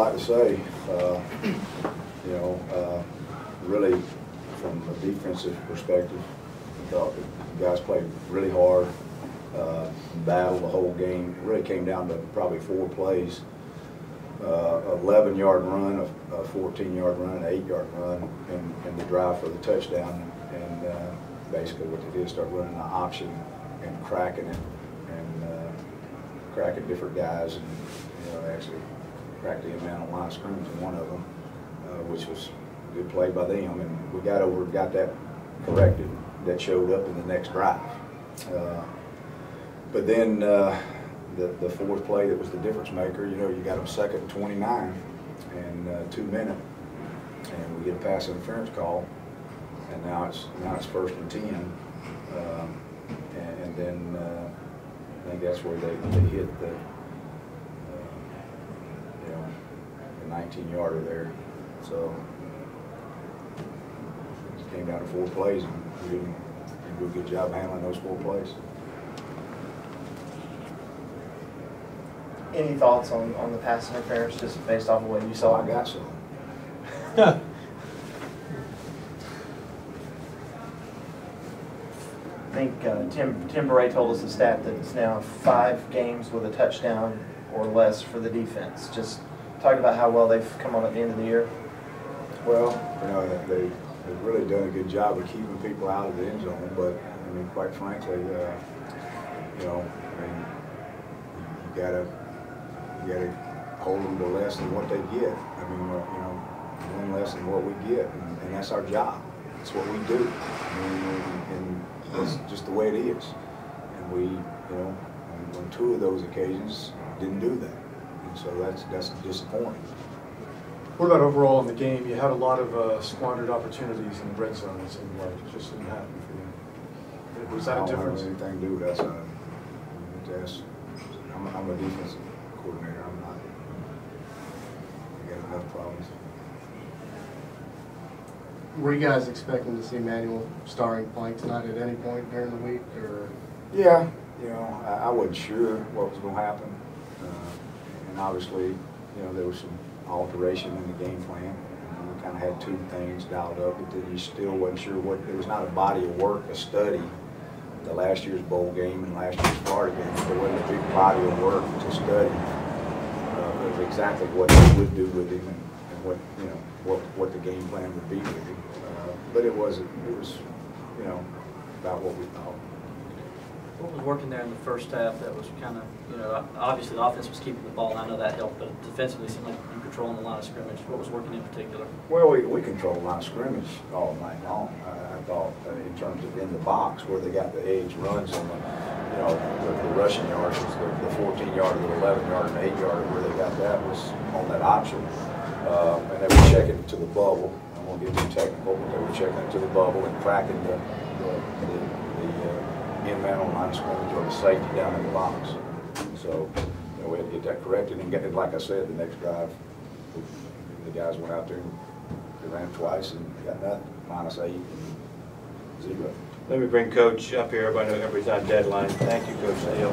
like to say, you know, really from a defensive perspective, I thought the guys played really hard, battled the whole game. It really came down to probably 4 plays. 11-yard run, a 14-yard run, an 8-yard run, and the drive for the touchdown. And basically what they did is start running an option and cracking it, and cracking different guys, and you know, actually cracked the man on line of scrimmage in one of them, which was a good play by them. And we got that corrected. That showed up in the next drive. But then the 4th play that was the difference maker, you know, you got them 2nd and 29 and 2 minutes, and we get a pass interference call, and now it's 1st and 10, and then I think that's where they hit the you know, the 19-yarder there. So it came down to 4 plays, and we didn't do a good job handling those 4 plays. Any thoughts on the pass interference, just based off of what you saw? I got some. I think Tim Beret told us the stat that it's now 5 games with a touchdown or less for the defense. Just talk about how well they've come on at the end of the year. Well, you know, they've really done a good job of keeping people out of the end zone, but I mean, quite frankly, you know, I mean, you gotta hold them to less than what they get. I mean, you know, one less than what we get, and that's our job. It's what we do. I mean, and that's just the way it is. And we, you know, on 2 of those occasions didn't do that, and so that's disappointing. What about overall in the game? You had a lot of squandered opportunities in the red zone. It seemed like it just didn't happen for you. Was that a difference? I don't have anything to do with that side. I'm a defensive coordinator. I'm not. I got enough problems. Were you guys expecting to see Manuel starring playing tonight at any point during the week, or? Yeah, you know, I wasn't sure what was going to happen, and obviously, you know, there was some alteration in the game plan. We kind of had 2 things dialed up, but then you still wasn't sure what. There was not a body of work, a study. The last year's bowl game and last year's Florida game, there wasn't a big body of work to study of exactly what they would do with him and what, you know, what the game plan would be with him. But it was, you know, about what we thought. What was working there in the first half that was kind of, you know, obviously the offense was keeping the ball, and I know that helped, but defensively it seemed like you controlling the line of scrimmage. What was working in particular? Well, we controlled the line of scrimmage all night long. I thought in terms of in the box where they got the edge runs and you know, the rushing yards, the 14-yarder, the 11-yarder, and the 8-yarder, where they got that was on that option. And they were checking it to the bubble. I won't get too technical, but they were checking it to the bubble and cracking the in-man on line of scrimmage or the safety down in the box. So, you know, we had to get that corrected and get it, like I said, the next drive, the guys went out there and they ran twice and got nothing, -8 and 0. Let me bring Coach up here. I know everybody's on deadline. Thank you, Coach Steele.